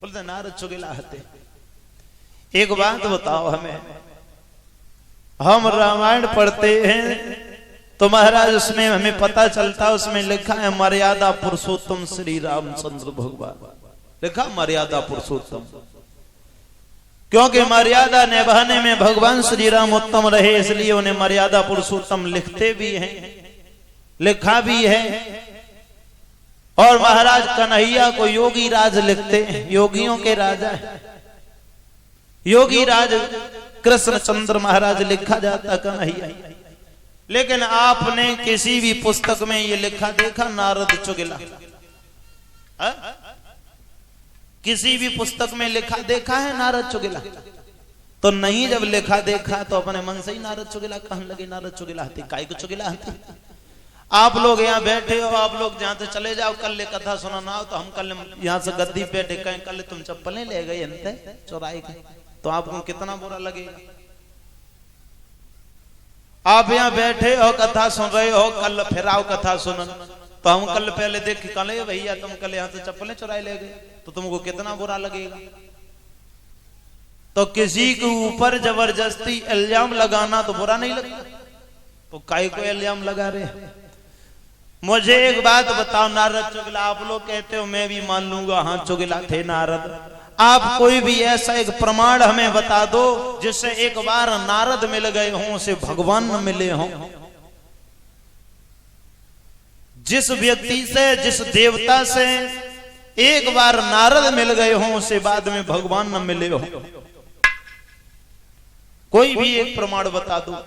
बोलते नारद चुगेला हते। एक बात बताओ हमें, हम रामायण पढ़ते हैं तो महाराज उसमें हमें पता चलता, उसमें लिखा है मर्यादा पुरुषोत्तम श्री रामचंद्र भगवान, लिखा मर्यादा पुरुषोत्तम, क्योंकि मर्यादा निभाने में भगवान श्री राम उत्तम रहे, इसलिए उन्हें मर्यादा पुरुषोत्तम लिखते भी हैं, लिखा भी है। और महाराज कन्हैया को योगी राज लिखते हैं, योगियों के राजा है, योगी राज कृष्णचंद्र महाराज लिखा जाता कन्हैया। लेकिन आपने किसी भी पुस्तक में ये लिखा देखा नारद चुगेला? किसी भी पुस्तक में लिखा देखा है नारद चुगेला? तो नहीं। जब लिखा देखा तो अपने मन से ही नारद चुगेला कहने लगे, नारद चुगेला हते, काय को चुगेला हते। आप लोग यहाँ बैठे हो, आप लोग जहां से चले जाओ, कल कथा सुनाना हो तो हम कल यहाँ से गद्दी पे टेके, कल तुम चप्पलें ले गए अंते चुराई गए, तो आपको कितना बुरा लगेगा। आप यहाँ बैठे हो, कथा सुन रहे हो, कल फिर आओ कथा सुनन, तो हम कल पहले देख कल भैया तुम कल यहाँ से चप्पलें चुराई ले गए, तो तुमको कितना बुरा लगेगा। तो किसी के ऊपर जबरदस्ती इल्जाम लगाना तो बुरा नहीं लगता, तो काय को इल्जाम लगा रहे। मुझे एक बात बताओ, नारद चुगला आप लोग कहते हो, मैं भी मान लूंगा हाँ चुगला थे नारद। आप कोई भी ऐसा एक प्रमाण हमें बता दो जिससे एक बार नारद मिल गए हों, उसे भगवान न मिले हों। जिस व्यक्ति से, जिस देवता से एक बार नारद मिल गए हों, उसे बाद में भगवान न मिले हों। कोई भी एक प्रमाण बता दो।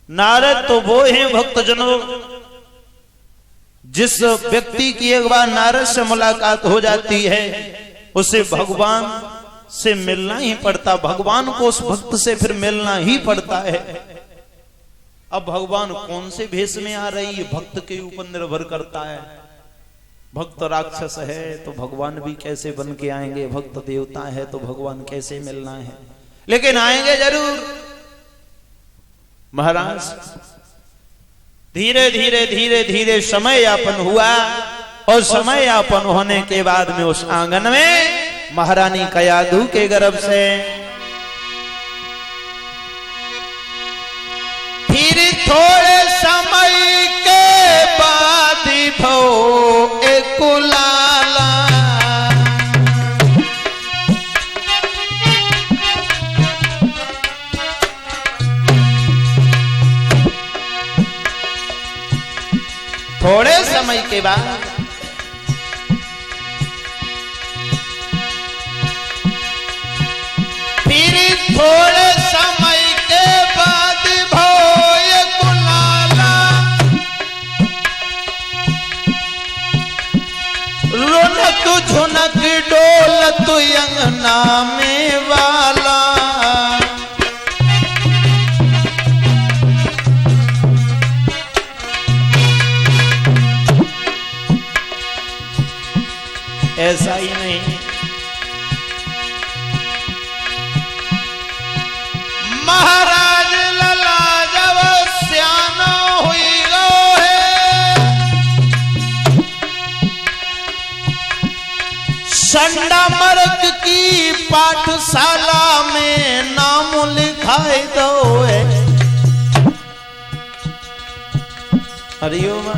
नारद तो वो हैं भक्तजनों, जिस व्यक्ति की एक बार नारद से मुलाकात हो जाती है, उसे भगवान से मिलना ही पड़ता, भगवान को उस भक्त से फिर मिलना ही पड़ता है। अब भगवान कौन से भेष में आ रही है, भक्त के ऊपर निर्भर करता है। भक्त राक्षस है तो भगवान भी कैसे बन के आएंगे, भक्त देवता है तो भगवान कैसे मिलना है, लेकिन आएंगे जरूर। महाराज धीरे धीरे धीरे धीरे समय यापन हुआ, और समय यापन होने के बाद में उस आंगन में महारानी कयाधु के गर्भ से फिर थोड़े समय के बाद भो एक लाला, थोड़े समय के बाद फिर थोड़े समय के बाद भोय कुलाला, रोनक झुनक डोलत अंगना में वाला, ऐसा ही नहीं। महाराज लला जब सियाना हुई गो है, संडा मर्ग की पाठशाला में नाम लिखाई दो है। हरिओम।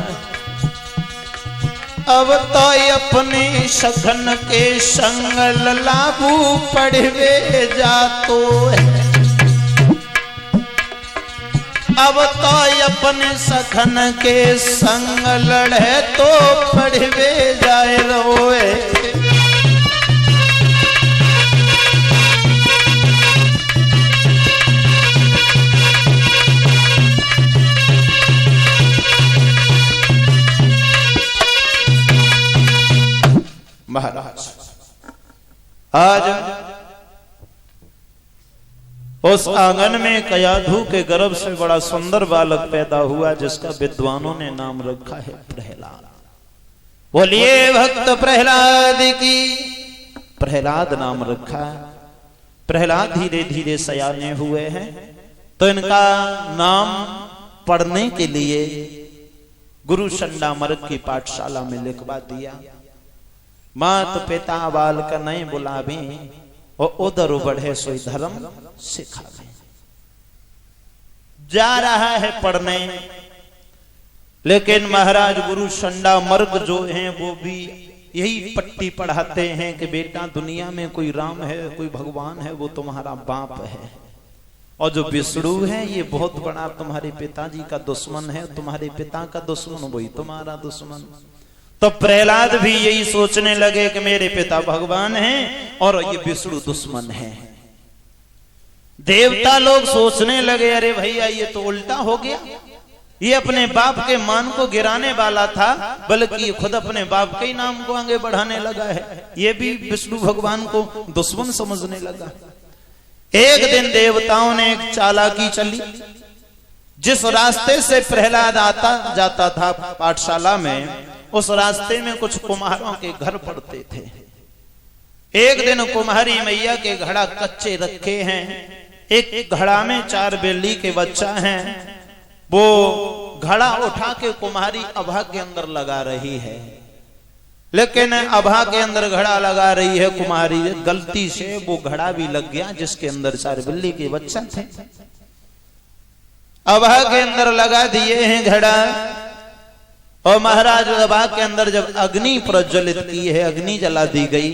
अब तो अपने सखन के संग लाबू पढ़वे जातो है, अब तो अपने सखन के संग लड़े तो पढ़वे जाए रोए। महाराज आज उस आंगन में कयाधु के गर्भ से बड़ा सुंदर बालक पैदा हुआ, जिसका विद्वानों ने नाम रखा है प्रहलाद। बोलिए भक्त प्रहलाद की। प्रहलाद नाम रखा। प्रहलाद धीरे धीरे सयाने हुए हैं, तो इनका नाम पढ़ने के लिए गुरु संडामर्ग की पाठशाला में लिखवा दिया। मात पिता बालक नहीं बुलावे और उधर बढ़े सोई धर्म सिखावे। जा रहा है पढ़ने, लेकिन महाराज गुरु संडा मर्ग जो हैं वो भी यही पट्टी पढ़ाते हैं कि बेटा दुनिया में कोई राम है, कोई भगवान है, वो तुम्हारा बाप है, और जो विष्णु है ये बहुत बड़ा तुम्हारे पिताजी का दुश्मन है, तुम्हारे पिता का दुश्मन वही तुम्हारा दुश्मन। तो प्रहलाद भी यही सोचने लगे कि मेरे पिता भगवान हैं और ये विष्णु दुश्मन है। देवता लोग सोचने लगे अरे भैया ये तो उल्टा हो गया, ये अपने बाप के मान को गिराने वाला था, बल्कि ये खुद अपने बाप के ही नाम को आगे बढ़ाने लगा है, ये भी विष्णु भगवान को दुश्मन समझने लगा। एक दिन देवताओं ने एक चालाकी चली, जिस रास्ते से प्रहलाद आता जाता था पाठशाला में, उस रास्ते में कुछ कुम्हारों के घर पड़ते थे। एक दिन कुम्हारी मैया के घड़ा कच्चे रखे हैं, एक घड़ा में 4 बिल्ली के बच्चा हैं, वो घड़ा उठा के कुम्हारी अभा के अंदर लगा रही है, लेकिन अभा के अंदर घड़ा लगा रही है कुम्हारी, गलती से वो घड़ा भी लग गया जिसके अंदर 4 बिल्ली के बच्चा थे। अभा के अंदर लगा दिए हैं घड़ा, और महाराज अभा के अंदर जब अग्नि प्रज्वलित की है, अग्नि जला दी गई,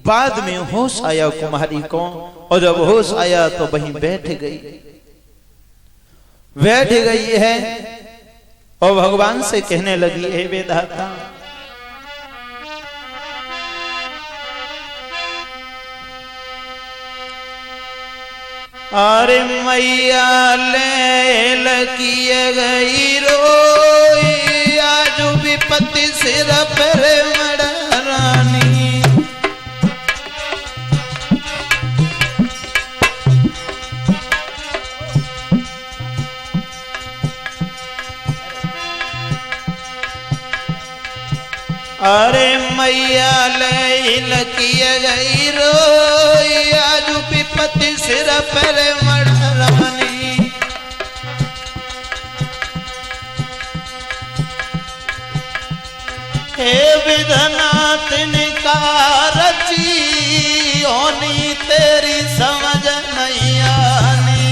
बाद में होश आया कुम्हारी को, और जब होश आया तो वहीं बैठ गई है और भगवान से कहने लगी हे विधाता, अरे मैया ले लकिए गई रोई, आज विपत्ति सिर पर मड़रानी। अरे मैया ले लकिए गई रोई, आज विपत्ति सिर पर मड़रानी। हे विधनाथ निकार रची होनी, तेरी समझ नहीं आनी।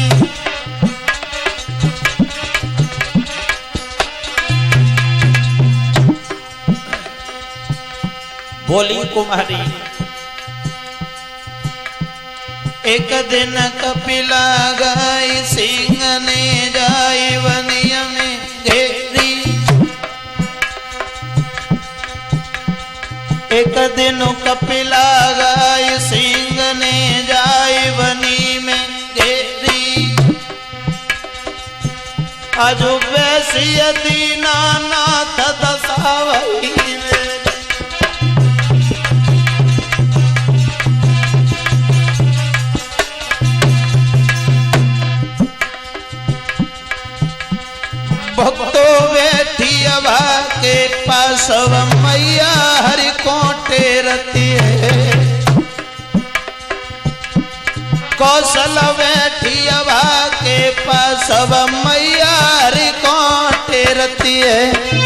बोली कुम्हारी, एक दिन कपिला गाय सिंह ने जाई वनिया में घेरी। एक दिन कपिला गाय सिंह ने जाई वनी में घेरी। अजो वैसी दीनानाथ दसावई भक्तो बैठी अभा के पास, मैया हरि को टेरती है। कौशल बैठी अभा के पास, मैया हरि को टेरती है।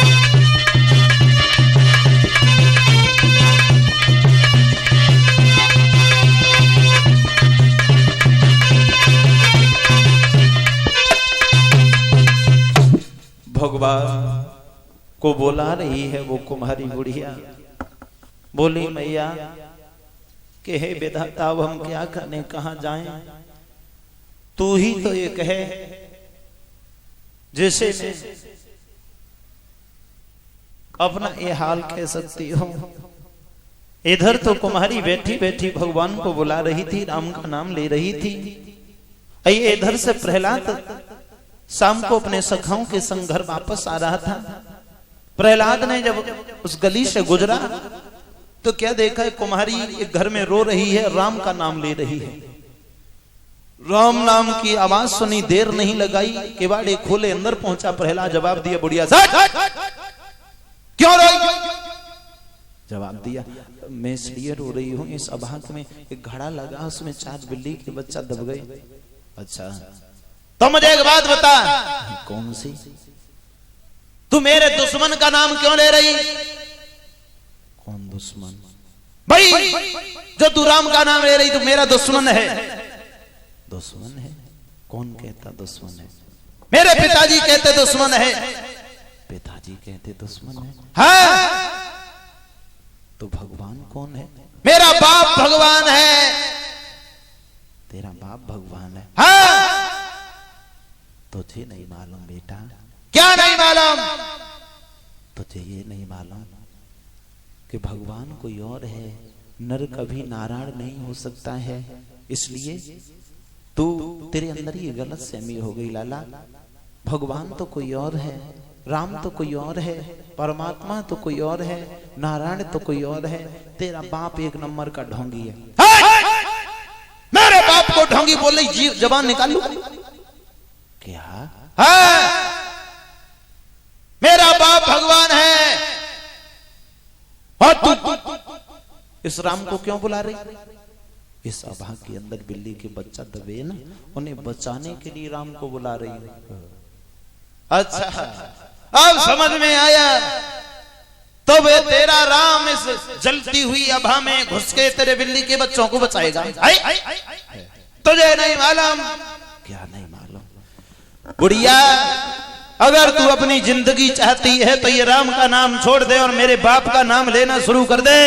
भगवान को बुला रही है वो कुम्हारी बुढ़िया। बोली मैया कि हे विधाता, अब हम क्या करने, कहां जाएं? तू ही तो ये कहे जैसे अपना ये हाल कह सकती हो। इधर तो कुम्हारी बैठी बैठी भगवान को बुला रही थी, राम का नाम ले रही थी। इधर से प्रहलाद शाम को अपने सखाओं के संग घर वापस आ रहा था। प्रहलाद ने जब उस गली से गुजरा तो क्या देखा है, कुम्हारी एक घर में रो रही है, राम का नाम ले रही है। राम नाम की आवाज सुनी, देर नहीं लगाई, केवाड़े खोले, अंदर पहुंचा। प्रहलाद जवाब दिया, बुढ़िया क्यों रोई? जवाब दिया, मैं इसलिए रो रही हूं, इस अभाग में एक घड़ा लगा, उसमें 4 बिल्ली के बच्चा दब गए। अच्छा तो मुझे एक बात बता, कौन सी? तू मेरे दुश्मन का नाम क्यों ले रही? कौन दुश्मन? भाई जो तू राम का नाम ले रही तू मेरा दुश्मन है। दुश्मन है? कौन कहता दुश्मन है? मेरे पिताजी कहते दुश्मन है। पिताजी कहते दुश्मन है? हाँ। तो भगवान कौन है? मेरा बाप भगवान है। तेरा बाप भगवान है? हाँ। तुझे नहीं मालूम बेटा? क्या नहीं मालूम? तुझे ये नहीं मालूम कि भगवान कोई और है, नर कभी नारायण नहीं हो सकता है। इसलिए तू तेरे अंदर ये गलत सहमी हो गई लाला। भगवान तो कोई और है, राम तो कोई और है, परमात्मा तो कोई और है, नारायण तो कोई और है। तेरा बाप एक नंबर का ढोंगी है। मेरे बाप को ढोंगी बोल रही, जबान निकालू क्या? हाँ, मेरा बाप भगवान है। और तू इस राम को क्यों बुला रही? इस अभा के अंदर बिल्ली के बच्चा दबे ना, उन्हें बचाने के लिए राम को बुला रही है। अच्छा, अब समझ में आया। तो वे तेरा राम इस जलती हुई अभा में घुस के तेरे बिल्ली के बच्चों को बचाएगा। तुझे नहीं मालूम? क्या नहीं मालूम? बुढ़िया, अगर तू अपनी जिंदगी चाहती है तो ये राम का नाम छोड़ दे और मेरे बाप का नाम लेना शुरू कर दे,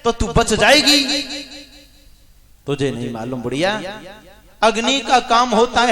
तो तू बच जाएगी। तुझे नहीं मालूम बुढ़िया, अग्नि का काम होता है